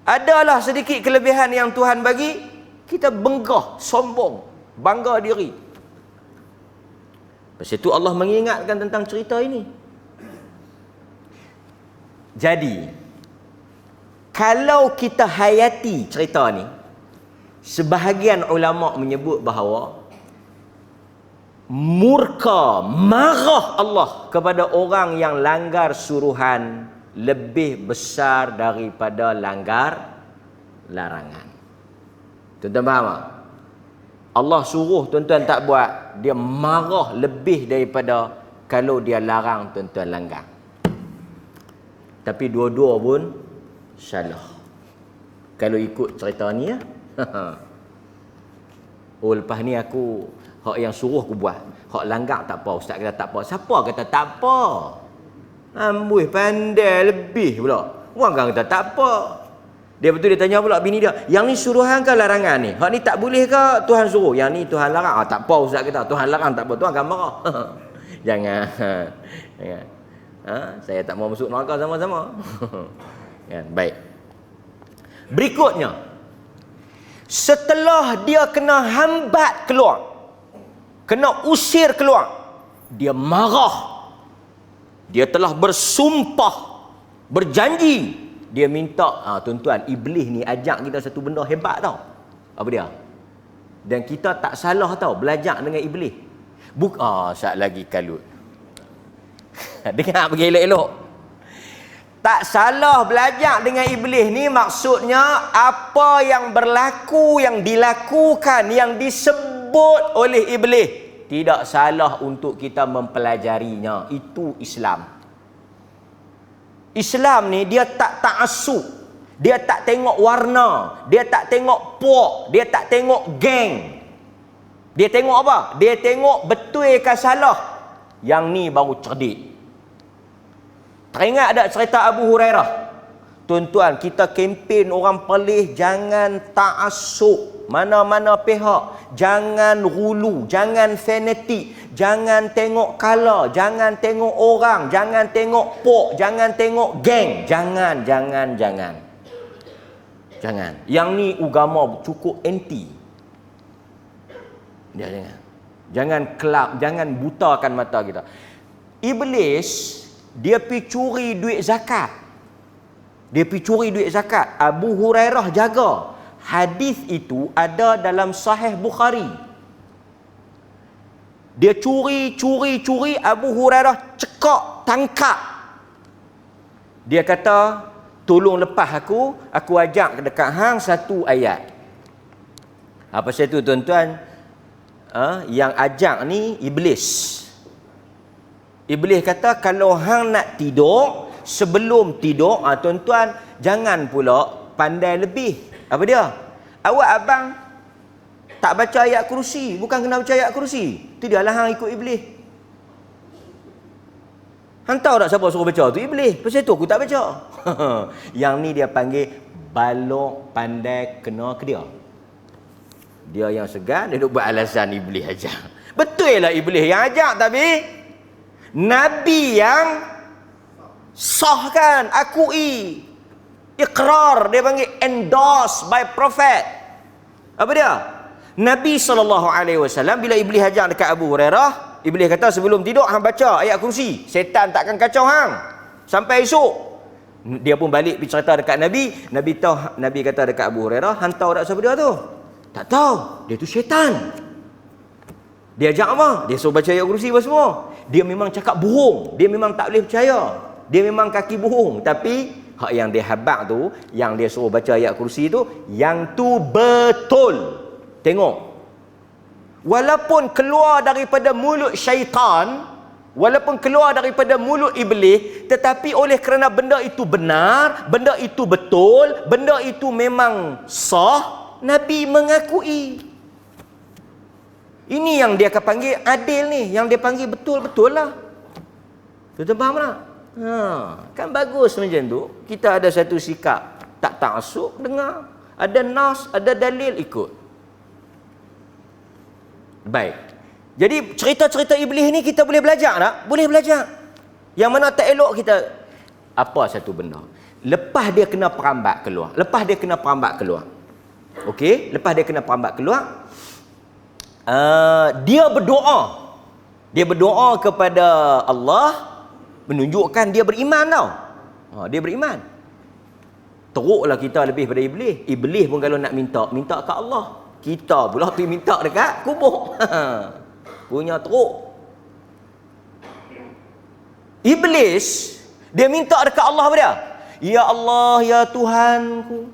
Adalah sedikit kelebihan yang Tuhan bagi, kita benggah, sombong, bangga diri. Lepas itu Allah mengingatkan tentang cerita ini. Jadi, kalau kita hayati cerita ni, sebahagian ulama menyebut bahawa murka, marah Allah kepada orang yang langgar suruhan lebih besar daripada langgar larangan. Tuan-tuan faham tak? Allah suruh tuan-tuan tak buat, dia marah lebih daripada kalau dia larang tuan-tuan langgar. Tapi dua-dua pun salah. Kalau ikut cerita ni ya. Oh, lepas ni aku hak yang suruh aku buat, hak langgar tak apa, ustaz kata tak apa. Siapa kata tak apa? Amboi pandai lebih pula. Orang kan kata tak apa. Dia betul, dia tanya pula bini dia, yang ni suruhan ke larangan ni? Hak ni tak boleh ke Tuhan suruh? Yang ni Tuhan larang. Tak apa ustaz kata, Tuhan larang tak apa, Tuhan akan marah. Jangan. Jangan. Saya tak mau masuk neraka sama-sama. Kan? Baik. Berikutnya, setelah dia kena hambat keluar, kena usir keluar, dia marah. Dia telah bersumpah, berjanji. Dia minta, tuan-tuan, iblis ni ajak kita satu benda hebat tau. Apa dia? Dan kita tak salah tau belajar dengan iblis. Saat lagi kalut. Dengar pergi elok-elok. Tak salah belajar dengan iblis ni, maksudnya apa yang berlaku, yang dilakukan, yang disebut oleh iblis, tidak salah untuk kita mempelajarinya. Itu Islam. Islam ni dia tak ta'assub. Dia tak tengok warna, dia tak tengok puak, dia tak tengok geng. Dia tengok apa? Dia tengok betul ke salah. Yang ni baru cerdik. Teringat ada cerita Abu Hurairah? Tuan-tuan, kita kempen orang pelih jangan ta'assub mana-mana pihak, jangan hulu, jangan fanatik, jangan tengok color, jangan tengok orang, jangan tengok pok, jangan tengok geng. Jangan. Jangan. Yang ni agama cukup anti. Dia jangan kelab, jangan butakan mata kita. Iblis dia pergi curi duit zakat. Abu Hurairah jaga. Hadis itu ada dalam Sahih Bukhari. Dia curi. Abu Hurairah cekak, tangkap. Dia kata, tolong lepas aku ajak dekat hang satu ayat. Apa saya tu tuan-tuan? Yang ajak ni iblis. Iblis kata, kalau hang nak tidur, sebelum tidur, tuan-tuan jangan pula pandai lebih. Apa dia? Awak abang tak baca ayat kursi, bukan kena baca ayat kursi. Itu dia lah hang ikut iblis. Hang tahu tak siapa suruh baca tu? Iblis. Pasal tu aku tak baca. Yang ni dia panggil balok pandai kena ke dia. Dia yang segan, dia duk buat alasan iblis aja. Betul lah iblis yang ajak, tapi Nabi yang sahkan, akui, iqrar, dia panggil endorse by prophet. Apa dia? Nabi SAW bila iblis ajak dekat Abu Hurairah, iblis kata sebelum tidur hang baca ayat kursi, setan takkan kacau hang sampai esok. Dia pun balik pergi cerita dekat Nabi. Nabi kata dekat Abu Hurairah, hang tahu tak siapa dia tu? Tak tahu. Dia tu syaitan. Dia ajak apa? Dia suruh baca ayat kursi apa semua. Dia memang cakap bohong. Dia memang tak boleh percaya. Dia memang kaki bohong. Tapi hak yang dia habaq tu, yang dia suruh baca ayat kursi tu, yang tu betul. Tengok. Walaupun keluar daripada mulut syaitan, walaupun keluar daripada mulut iblis, tetapi oleh kerana benda itu benar, benda itu betul, benda itu memang sah, Nabi mengakui. Ini yang dia akan panggil adil ni, yang dia panggil betul-betul lah. Tuan-tuan faham tak? Kan bagus macam tu. Kita ada satu sikap tak ta'assub, dengar. Ada nas, ada dalil, ikut. Baik. Jadi cerita-cerita iblis ni kita boleh belajar tak? Boleh belajar. Yang mana tak elok kita apa satu benda. Lepas dia kena perambat keluar. Okey, lepas dia kena perambat keluar, dia berdoa. Dia berdoa kepada Allah, menunjukkan dia beriman tau. Dia beriman. Teruklah kita lebih pada iblis. Iblis pun kalau nak minta ke Allah. Kita pula pergi minta dekat kubur. Punya teruk. Iblis, dia minta dekat Allah apa dia? Ya Allah, ya Tuhanku,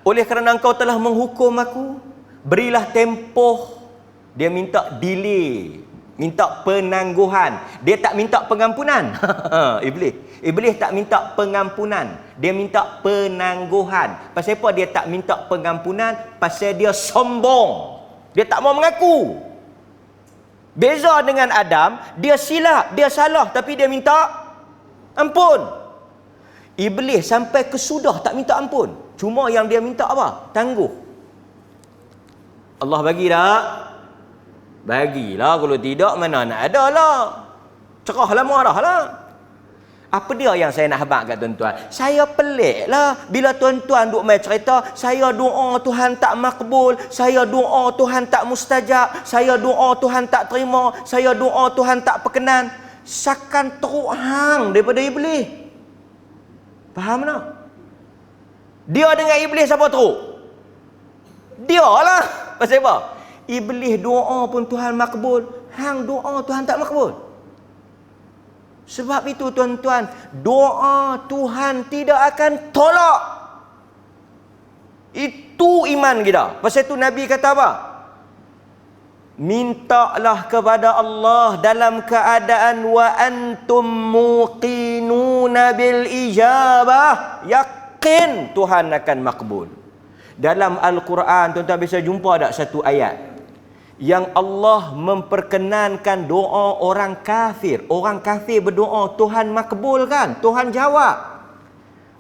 oleh kerana engkau telah menghukum aku, berilah tempoh. Dia minta delay, minta penangguhan. Dia tak minta pengampunan. Iblis tak minta pengampunan, dia minta penangguhan. Pasal apa dia tak minta pengampunan? Pasal dia sombong. Dia tak mau mengaku. Beza dengan Adam, dia silap, dia salah, tapi dia minta ampun. Iblis sampai kesudah tak minta ampun. Cuma yang dia minta apa? Tangguh. Allah bagi tak? Bagilah. Kalau tidak, mana nak ada lah. Cerahlah, marahlah. Apa dia yang saya nak habaq kat tuan-tuan? Saya pelik lah bila tuan-tuan duk main cerita, saya doa Tuhan tak makbul, saya doa Tuhan tak mustajab, saya doa Tuhan tak terima, saya doa Tuhan tak perkenan. Sakan teruk hang daripada iblis. Faham tak? Dia dengan iblis siapa teruk? Dia lah. Pasal apa? Iblis doa pun Tuhan makbul, hang doa Tuhan tak makbul. Sebab itu tuan-tuan, doa Tuhan tidak akan tolak. Itu iman kita. Pasal itu Nabi kata apa? Mintalah kepada Allah dalam keadaan wa antum muqinuna bil ijabah. Yakin Tuhan akan makbul. Dalam Al-Quran, tuan-tuan bisa jumpa tak satu ayat yang Allah memperkenankan doa orang kafir. Orang kafir berdoa, Tuhan makbul kan? Tuhan jawab.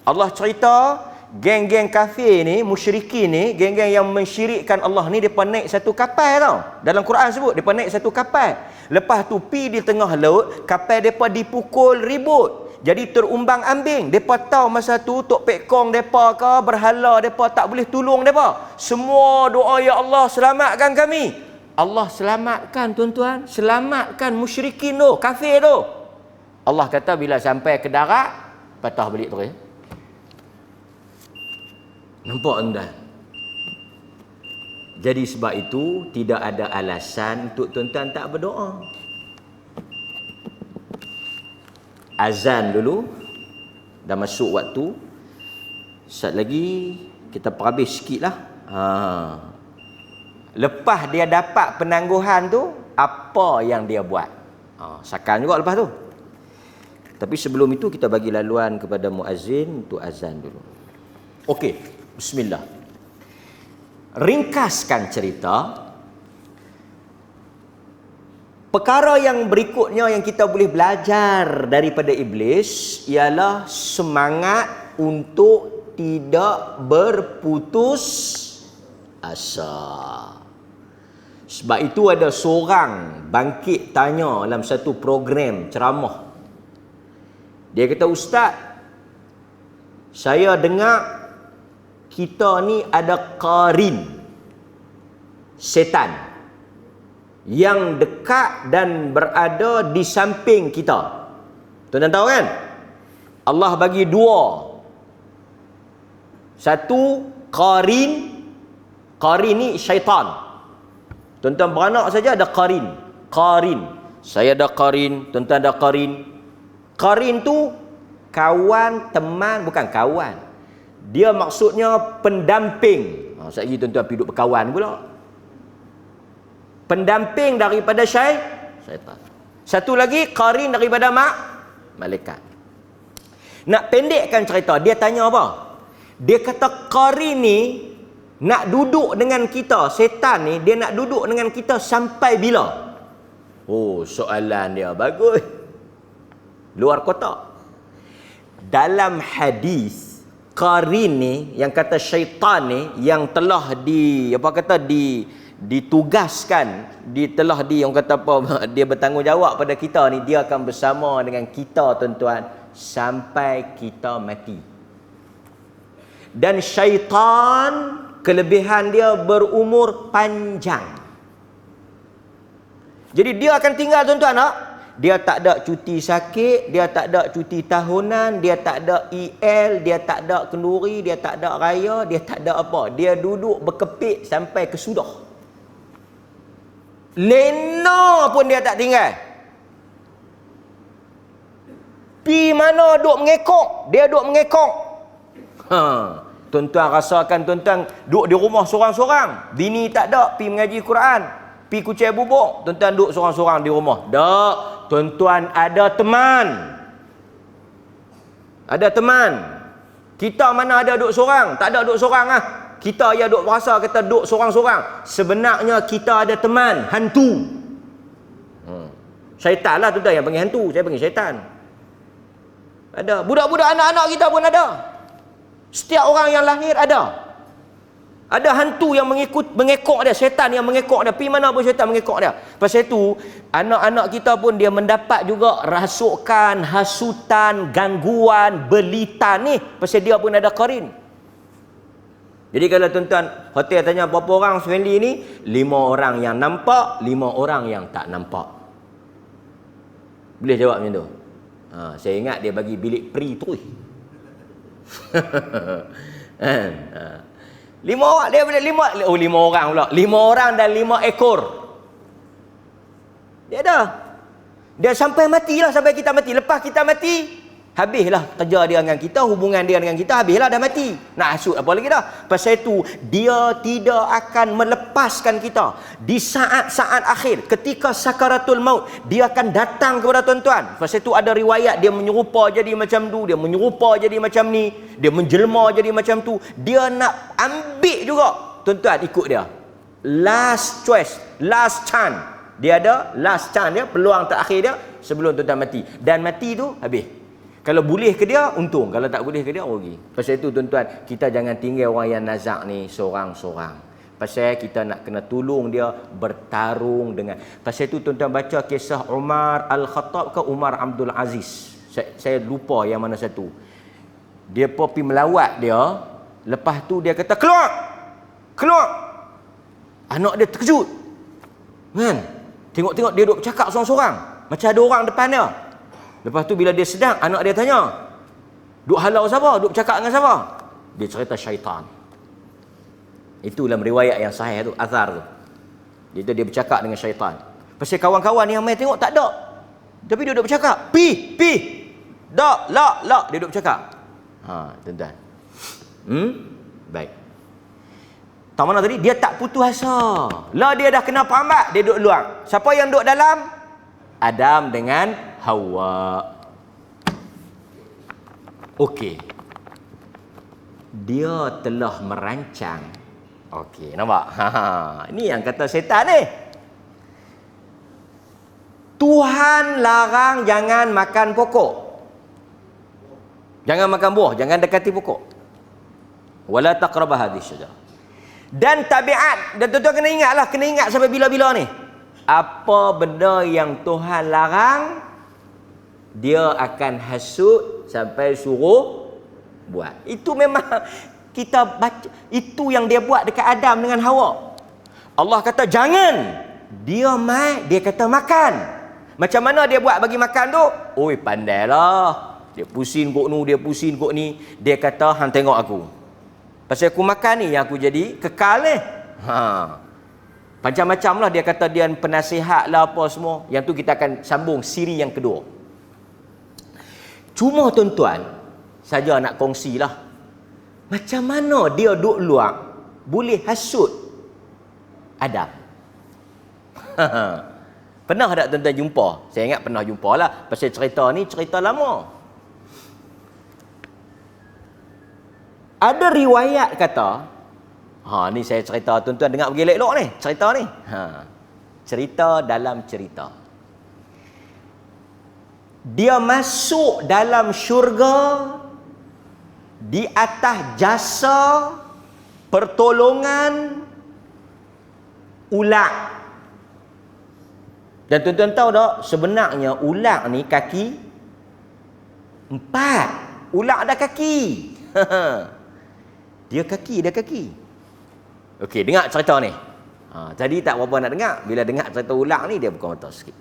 Allah cerita, geng-geng kafir ni, musyrikin ni, geng-geng yang mensyirikkan Allah ni, mereka naik satu kapal tau. Dalam Quran sebut, mereka naik satu kapal. Lepas tu, pi di tengah laut, kapal mereka dipukul ribut. Jadi terumbang ambing. Mereka tahu masa tu, Tok Pek Kong mereka ke, berhala mereka tak boleh tolong mereka. Semua doa, ya Allah selamatkan kami. Allah selamatkan tuan-tuan, selamatkan musyrikin tu, kafir tu. Allah kata bila sampai ke darat, patah balik terus. Nampak tuan-tuan? Jadi sebab itu tidak ada alasan untuk tuan-tuan tak berdoa. Azan dulu, dah masuk waktu. Sat lagi kita perhabis sikit lah. Lepas dia dapat penangguhan tu, apa yang dia buat? Sakan juga lepas tu. Tapi sebelum itu kita bagi laluan kepada muazzin untuk azan dulu. Okey, bismillah. Ringkaskan cerita. Perkara yang berikutnya yang kita boleh belajar daripada iblis ialah semangat untuk tidak berputus asa. Sebab itu ada seorang bangkit tanya dalam satu program ceramah. Dia kata, "Ustaz, saya dengar kita ni ada qarin, setan yang dekat dan berada di samping kita." Tuan-tuan tahu kan? Allah bagi dua. Satu, qarin. Qarin ni syaitan. Tuan-tuan beranak saja ada qarin. Qarin. Saya ada qarin, tuan-tuan ada qarin. Qarin tu kawan, teman, bukan kawan. Dia maksudnya pendamping. Sekejap lagi tuan-tuan pergi duduk berkawan pula. Pendamping daripada syaitan. Satu lagi qarin daripada malaikat. Nak pendekkan cerita, dia tanya apa? Dia kata qarin ni nak duduk dengan kita, setan ni dia nak duduk dengan kita sampai bila? Oh, soalan dia bagus. Luar kotak. Dalam hadis, qarin ni yang kata syaitan ni yang telah ditugaskan, orang kata apa, dia bertanggungjawab pada kita ni, dia akan bersama dengan kita tuan-tuan sampai kita mati. Dan syaitan kelebihan dia berumur panjang. Jadi dia akan tinggal tuan-tuan tak? Dia tak ada cuti sakit, dia tak ada cuti tahunan, dia tak ada EL, dia tak ada kenduri, dia tak ada raya, dia tak ada apa. Dia duduk berkepit sampai kesudah. Lena pun dia tak tinggal. Pi mana duk mengekok, dia duk mengekok. Tuan-tuan rasakan tuan-tuan duduk di rumah seorang-seorang. Bini tak ada, pi mengaji Quran, pi kucai bubuk. Tuan-tuan duduk seorang-seorang di rumah. Tak, tuan-tuan ada teman. Ada teman. Kita mana ada duduk seorang? Tak ada duduk seorang ah. Kita ya duduk rasa kata duduk seorang-seorang. Sebenarnya kita ada teman, hantu. Syaitan lah tuan-tuan yang panggil hantu, saya panggil syaitan. Ada. Budak-budak anak-anak kita pun ada. Setiap orang yang lahir ada. Ada hantu yang mengekok dia, setan yang mengekok dia. Pergi mana pun setan mengekok dia. Pasal itu, anak-anak kita pun dia mendapat juga rasukan, hasutan, gangguan, belitan ni. Pasal dia pun ada qarin. Jadi kalau tuan-tuan hotel tanya berapa orang family ni, 5 orang yang nampak, 5 orang yang tak nampak. Boleh jawab macam tu? Saya ingat dia bagi bilik free terus. 5 orang, dia boleh 5 orang pula. 5 orang dan 5 ekor. Dia ada. Dia sampai matilah, sampai kita mati. Lepas kita mati, habislah kerja dia dengan kita, hubungan dia dengan kita, habislah dah mati. Nak hasut apa lagi dah? Pasal itu, dia tidak akan melepaskan kita. Di saat-saat akhir, ketika sakaratul maut, dia akan datang kepada tuan-tuan. Pasal itu ada riwayat, dia menyerupa jadi macam tu, dia menyerupa jadi macam ni, dia menjelma jadi macam tu. Dia nak ambil juga. Tuan-tuan ikut dia. Last choice, last chance. Dia ada last chance dia, peluang terakhir dia sebelum tuan-tuan mati. Dan mati tu habis. Kalau boleh ke dia, untung. Kalau tak boleh ke dia, rugi. Pasal itu tuan-tuan, kita jangan tinggal orang yang nazak ni seorang-seorang. Pasal kita nak kena tolong dia bertarung dengan. Pasal itu tuan-tuan baca kisah Umar Al-Khattab ke Umar Abdul Aziz. Saya lupa yang mana satu. Dia pergi melawat dia. Lepas tu dia kata, keluar! Keluar! Anak dia terkejut. Kan? Tengok-tengok dia duduk bercakap seorang-seorang. Macam ada orang depan dia. Lepas tu bila dia sedang, anak dia tanya, duk halau siapa? Duk bercakap dengan siapa? Dia cerita syaitan. Itu dalam riwayat yang sahih tu, azhar tu. Dia bercakap dengan syaitan. Pasal kawan-kawan yang main tengok tak ada. Tapi dia duk bercakap. Pi. Dak, lak. Dia duk bercakap. Tuan-tuan. Baik. Tak mana tadi? Dia tak putus asa. Lah dia dah kena perambat, dia duk luar. Siapa yang duk dalam? Adam dengan Hawa. Okey. Dia telah merancang. Okey, nampak? Ini yang kata setan ni. Tuhan larang jangan makan pokok. Jangan makan buah, jangan dekati pokok. Wala taqrab hadhihi syajarah. Dan tabiat, dan tuan-tuan kena ingatlah, kena ingat sampai bila-bila ni. Apa benda yang Tuhan larang, dia akan hasut sampai suruh buat. Itu memang kita baca, itu yang dia buat dekat Adam dengan Hawa. Allah kata jangan, dia kata makan. Macam mana dia buat bagi makan tu? Oi, pandailah. Dia pusing kok nu, dia pusing kok ni. Dia kata, hang tengok aku. Pasal aku makan ni yang aku jadi kekal ni. Macam-macam lah dia kata, dia penasihat lah apa semua. Yang tu kita akan sambung siri yang kedua. Cuma tuan-tuan, saja nak kongsi lah. Macam mana dia duk luar boleh hasut Adam? Pernah tak tuan-tuan jumpa? Saya ingat pernah jumpa lah. Pasal cerita ni cerita lama. Ada riwayat kata, ni saya cerita, tuan-tuan dengar pergi elok ni, cerita ni. Cerita dalam cerita. Dia masuk dalam syurga di atas jasa pertolongan ular. Dan tuan-tuan tahu tak, sebenarnya ular ni kaki 4. Ular ada kaki. Dia kaki. Okey, dengar cerita ni. Tadi tak berapa nak dengar. Bila dengar cerita ular ni, dia buka mata sikit.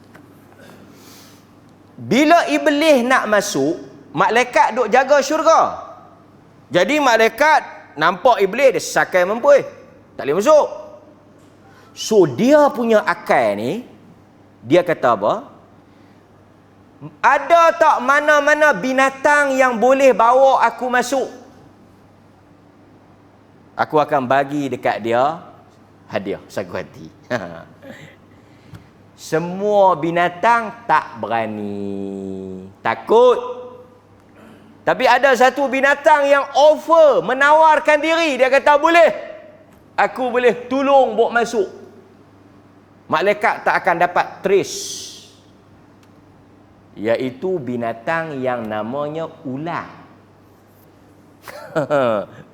Bila iblis nak masuk, malaikat duk jaga syurga. Jadi malaikat nampak iblis, dia sakai mempui. Tak boleh masuk. So, dia punya akal ni, dia kata apa? Ada tak mana-mana binatang yang boleh bawa aku masuk? Aku akan bagi dekat dia hadiah sagu hati. Semua binatang tak berani, takut. Tapi ada satu binatang yang offer, menawarkan diri. Dia kata boleh, aku boleh tolong bawa masuk. Malaikat tak akan dapat trace. Iaitu binatang yang namanya ular.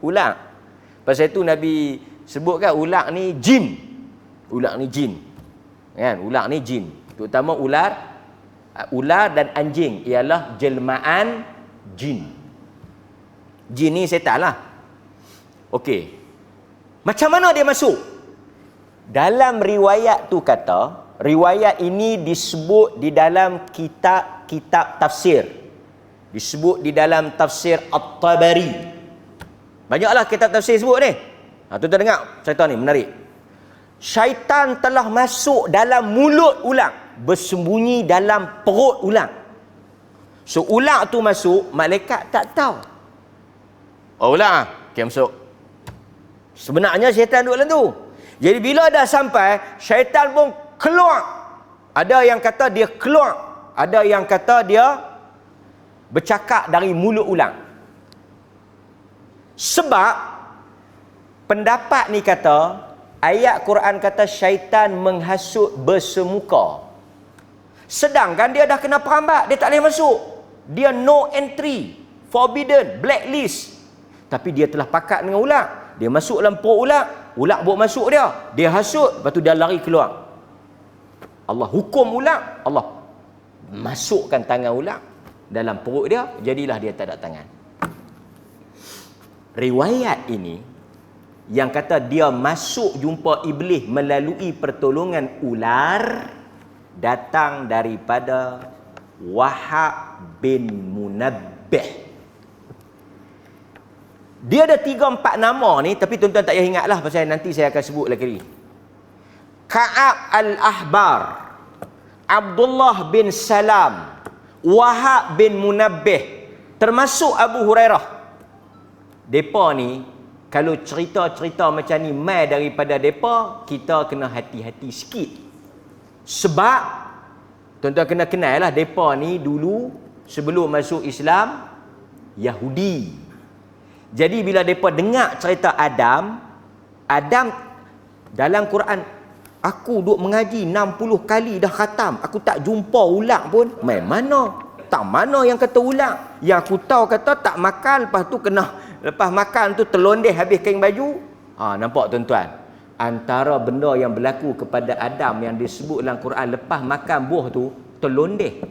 Ular. Pasal itu Nabi sebutkan ular ni jin. Ular ni jin. Kan? Ular ni jin. Terutama ular dan anjing ialah jelmaan jin. Jin ni setan lah. Okey. Macam mana dia masuk? Dalam riwayat tu kata, riwayat ini disebut di dalam kitab tafsir. Disebut di dalam tafsir At-Tabari. Banyaklah kitab tafsir sebut ni. Tuan-tuan dengar cerita ni, menarik. Syaitan telah masuk dalam mulut ular, bersembunyi dalam perut ular. So ular tu masuk, malaikat tak tahu. Oh, ular, okay, masuk. Sebenarnya syaitan duduk dalam tu. Jadi bila dah sampai, syaitan pun keluar. Ada yang kata dia keluar, ada yang kata dia bercakap dari mulut ular. Sebab pendapat ni kata, ayat Quran kata syaitan menghasut bersemuka. Sedangkan dia dah kena perambat, dia tak boleh masuk. Dia no entry, forbidden, blacklist. Tapi dia telah pakat dengan ular. Dia masuk dalam perut ular, ular bawa masuk dia hasut, lepas tu dia lari keluar. Allah hukum ular, Allah masukkan tangan ular dalam perut dia, jadilah dia tak ada tangan. Riwayat ini yang kata dia masuk jumpa iblis melalui pertolongan ular datang daripada Wahab bin Munabbih. Dia ada 3-4 nama ni, tapi tuan-tuan tak payah ingatlah pasal nanti saya akan sebut lagi. Ka'ab al-Ahbar, Abdullah bin Salam, Wahab bin Munabbih, termasuk Abu Hurairah. Depa ni kalau cerita-cerita macam ni mai daripada depa, kita kena hati-hati sikit. Sebab tuan-tuan kena kenal lah, depa ni dulu sebelum masuk Islam Yahudi. Jadi bila mereka dengar cerita Adam dalam Quran, aku duk mengaji 60 kali dah khatam, aku tak jumpa ulang pun. Mana? Tak mana yang kata ulang. Yang aku tahu kata tak makan, lepas makan tu terlondeh habis kain baju. Nampak tuan-tuan? Antara benda yang berlaku kepada Adam yang disebut dalam Quran, lepas makan buah tu terlondeh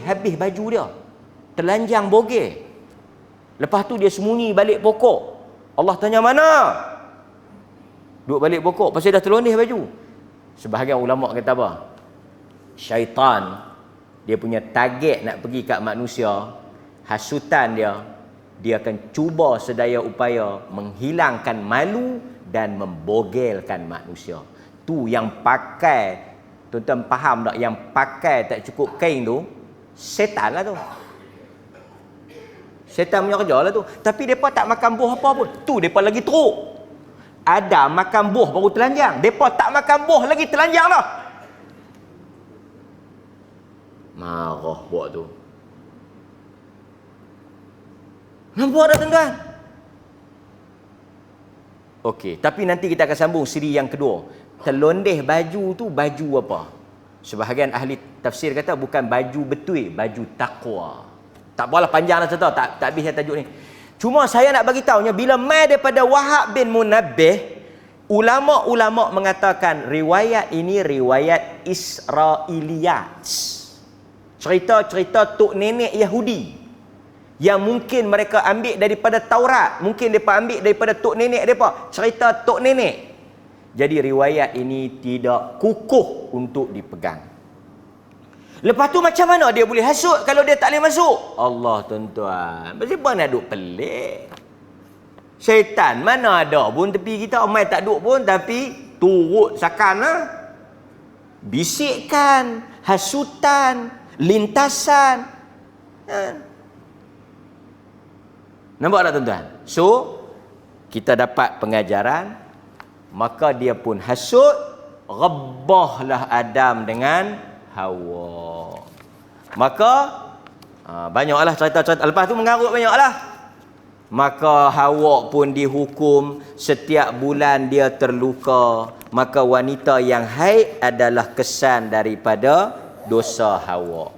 habis baju dia, telanjang bogel. Lepas tu dia sembunyi balik pokok. Allah tanya mana? Duduk balik pokok pasal dah terlondeh baju. Sebahagian ulama kata apa? Syaitan dia punya target nak pergi kat manusia, hasutan dia akan cuba sedaya upaya menghilangkan malu dan membogelkan manusia. Tu yang pakai, tuan-tuan faham tak, yang pakai tak cukup kain tu setan lah tu. Setan punya kerja lah tu. Tapi mereka tak makan buah apa pun. Tu mereka lagi teruk. Adam makan buah baru telanjang. Mereka tak makan buah lagi telanjang dah. Marah buat tu. Nampak tak tuan-tuan? Okey, tapi nanti kita akan sambung siri yang kedua. Terlondeh baju tu baju apa? Sebahagian ahli tafsir kata bukan baju betul, baju takwa. Tak apalah, panjang dah cerita, tak habis saya tajuk ni. Cuma saya nak bagi tahunya, bila mai daripada Wahab bin Munabbih, ulama-ulama mengatakan riwayat ini riwayat Israiliyat. Cerita-cerita tok nenek Yahudi yang mungkin mereka ambil daripada Taurat, mungkin mereka ambil daripada tok nenek mereka, cerita tok nenek. Jadi riwayat ini tidak kukuh untuk dipegang. Lepas tu macam mana dia boleh hasut kalau dia tak boleh masuk? Allah tuan-tuan, kenapa nak duk pelik? Syaitan mana ada pun tepi kita, omai tak duk pun, tapi turut sakan lah. Bisikkan, hasutan, lintasan. Nampak tak tuan-tuan? So, kita dapat pengajaran, maka dia pun hasut, ghabbahlah Adam dengan Hawa. Maka banyaklah cerita-cerita. Lepas tu mengarut banyaklah. Maka Hawa pun dihukum, setiap bulan dia terluka. Maka wanita yang haid adalah kesan daripada dosa Hawa.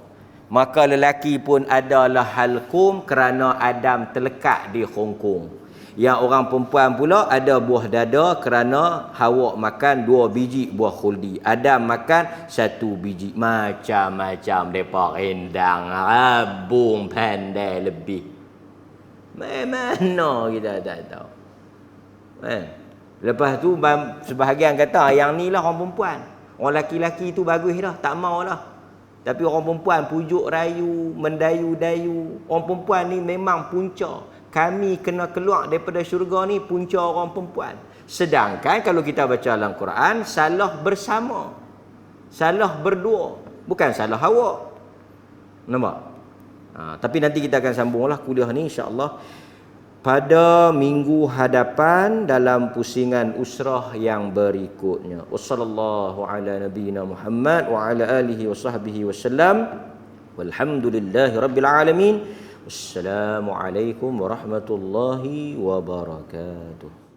Maka lelaki pun adalah halkum kerana Adam terlekat di hongkong. Yang orang perempuan pula ada buah dada kerana Hawa makan 2 biji buah khuldi. Adam makan 1 biji. Macam-macam mereka rendang, rabung, pandai lebih. Mana kita tak tahu. Lepas tu sebahagian kata yang ni lah orang perempuan. Orang laki-laki tu bagus dah, tak mau lah. Tapi orang perempuan pujuk rayu, mendayu-dayu. Orang perempuan ni memang punca. Kami kena keluar daripada syurga ni punca orang perempuan. Sedangkan kalau kita baca dalam Quran, salah bersama, salah berdua, bukan salah Hawa. Nampak? Tapi nanti kita akan sambunglah kuliah ni insya-Allah pada minggu hadapan dalam pusingan usrah yang berikutnya. Wassallallahu ala nabiyyina Muhammad wa ala alihi wa sahbihi wasallam. Walhamdulillahirabbil alamin. Assalamualaikum warahmatullahi wabarakatuh.